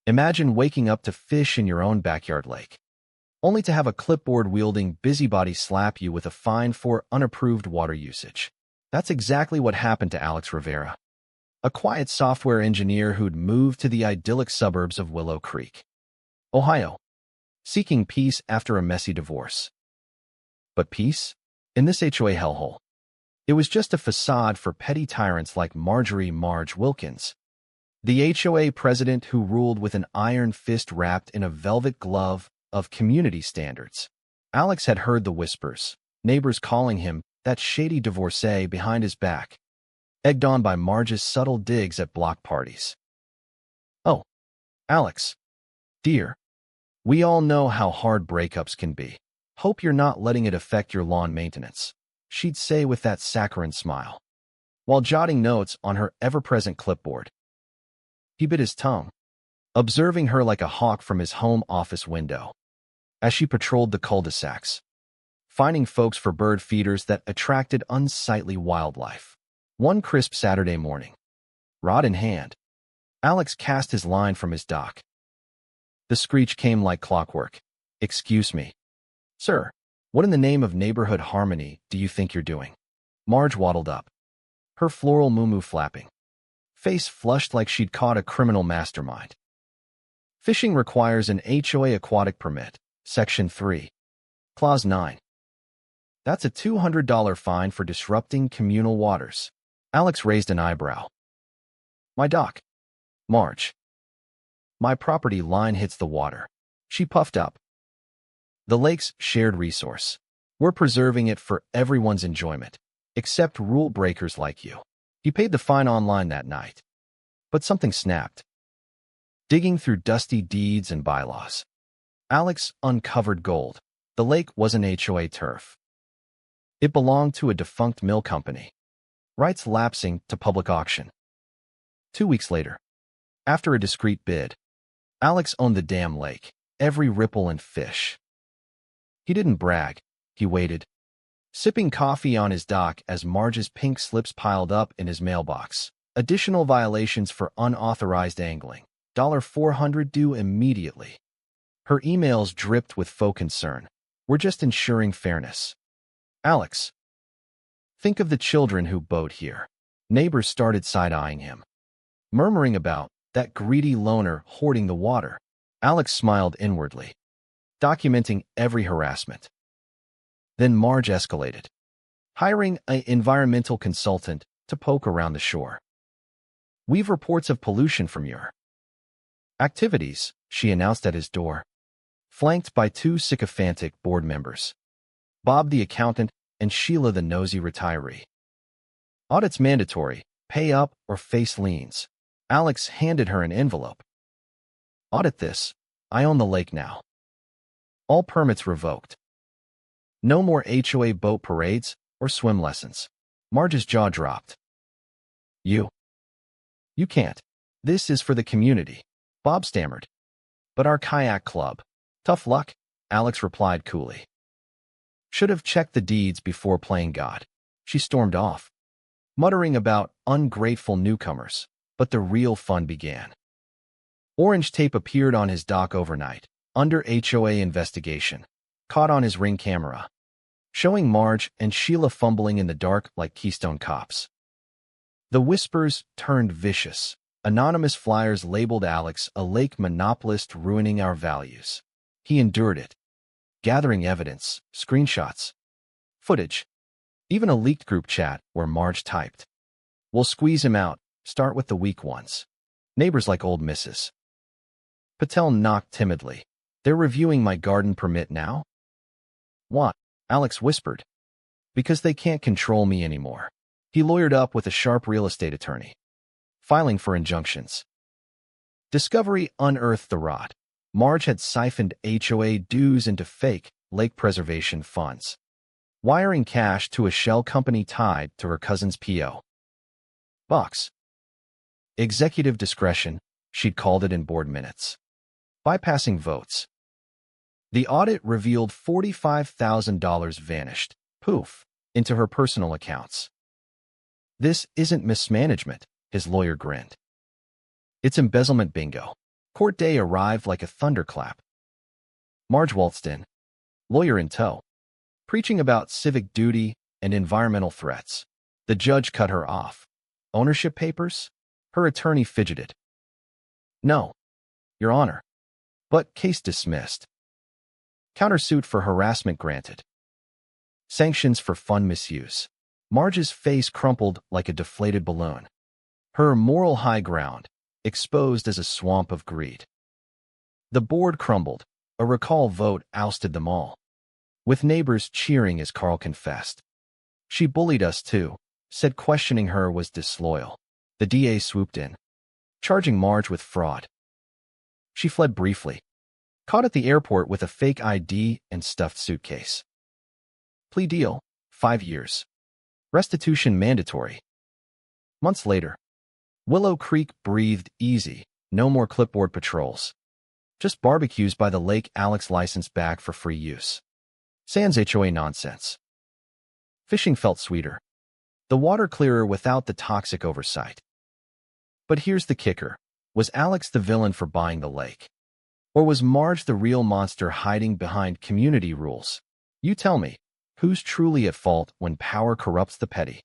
Imagine waking up to fish in your own backyard lake, only to have a clipboard-wielding busybody slap you with a fine for unapproved water usage. That's exactly what happened to Alex Rivera, a quiet software engineer who'd moved to the idyllic suburbs of Willow Creek, Ohio, seeking peace after a messy divorce. But peace? In this HOA hellhole, it was just a facade for petty tyrants like Marge Wilkins, the HOA president who ruled with an iron fist wrapped in a velvet glove of community standards. Alex had heard the whispers, neighbors calling him that shady divorcee behind his back, egged on by Marge's subtle digs at block parties. "Oh, Alex, dear, we all know how hard breakups can be. Hope you're not letting it affect your lawn maintenance," she'd say with that saccharine smile, while jotting notes on her ever-present clipboard. He bit his tongue, observing her like a hawk from his home office window, as she patrolled the cul-de-sacs, finding folks for bird feeders that attracted unsightly wildlife. One crisp Saturday morning, rod in hand, Alex cast his line from his dock. The screech came like clockwork. "Excuse me, sir, what in the name of neighborhood harmony do you think you're doing?" Marge waddled up, her floral muumuu flapping, face flushed like she'd caught a criminal mastermind. "Fishing requires an HOA aquatic permit, Section 3, Clause 9. That's a $200 fine for disrupting communal waters." Alex raised an eyebrow. "My dock, Marge. My property line hits the water." She puffed up. "The lake's shared resource. We're preserving it for everyone's enjoyment, except rule breakers like you." He paid the fine online that night, but something snapped. Digging through dusty deeds and bylaws, Alex uncovered gold. The lake wasn't HOA turf. It belonged to a defunct mill company, rights lapsing to public auction. 2 weeks later, after a discreet bid, Alex owned the damn lake, every ripple and fish. He didn't brag. He waited, sipping coffee on his dock as Marge's pink slips piled up in his mailbox. Additional violations for unauthorized angling. $400 due immediately. Her emails dripped with faux concern. "We're just ensuring fairness." "Alex, think of the children who boat here." Neighbors started side-eyeing him, murmuring about that greedy loner hoarding the water. Alex smiled inwardly, documenting every harassment. Then Marge escalated, hiring an environmental consultant to poke around the shore. "We've reports of pollution from your activities," she announced at his door, flanked by 2 sycophantic board members, Bob the accountant and Sheila the nosy retiree. "Audit's mandatory. Pay up or face liens." Alex handed her an envelope. "Audit this. I own the lake now. All permits revoked. No more HOA boat parades or swim lessons." Marge's jaw dropped. You can't. This is for the community," Bob stammered. "But our kayak club." "Tough luck," Alex replied coolly. "Should have checked the deeds before playing God." She stormed off, muttering about ungrateful newcomers, but the real fun began. Orange tape appeared on his dock overnight, under HOA investigation, caught on his Ring camera, showing Marge and Sheila fumbling in the dark like Keystone Cops. The whispers turned vicious. Anonymous flyers labeled Alex a lake monopolist ruining our values. He endured it, gathering evidence, screenshots, footage, even a leaked group chat where Marge typed, "We'll squeeze him out, start with the weak ones." Neighbors like old Mrs. Patel knocked timidly. "They're reviewing my garden permit now?" "What?" Alex whispered. "Because they can't control me anymore." He lawyered up with a sharp real estate attorney, filing for injunctions. Discovery unearthed the rot. Marge had siphoned HOA dues into fake lake preservation funds, wiring cash to a shell company tied to her cousin's P.O. box. Executive discretion, she'd called it in board minutes. Bypassing votes. The audit revealed $45,000 vanished, poof, into her personal accounts. "This isn't mismanagement," his lawyer grinned. "It's embezzlement bingo." Court day arrived like a thunderclap. Marge waltzed in, lawyer in tow, preaching about civic duty and environmental threats. The judge cut her off. Ownership papers? Her attorney fidgeted. No, Your Honor. But case dismissed. Countersuit for harassment granted. Sanctions for fund misuse. Marge's face crumpled like a deflated balloon. Her moral high ground exposed as a swamp of greed. The board crumbled. A recall vote ousted them all, with neighbors cheering as Carl confessed. She bullied us too, said questioning her was disloyal. The DA swooped in, charging Marge with fraud. She fled briefly, caught at the airport with a fake ID and stuffed suitcase. Plea deal, 5 years. Restitution mandatory. Months later, Willow Creek breathed easy. No more clipboard patrols. Just barbecues by the lake. Alex licensed back for free use. Sans HOA nonsense. Fishing felt sweeter. The water clearer without the toxic oversight. But here's the kicker. Was Alex the villain for buying the lake? Or was Marge the real monster hiding behind community rules? You tell me, who's truly at fault when power corrupts the petty?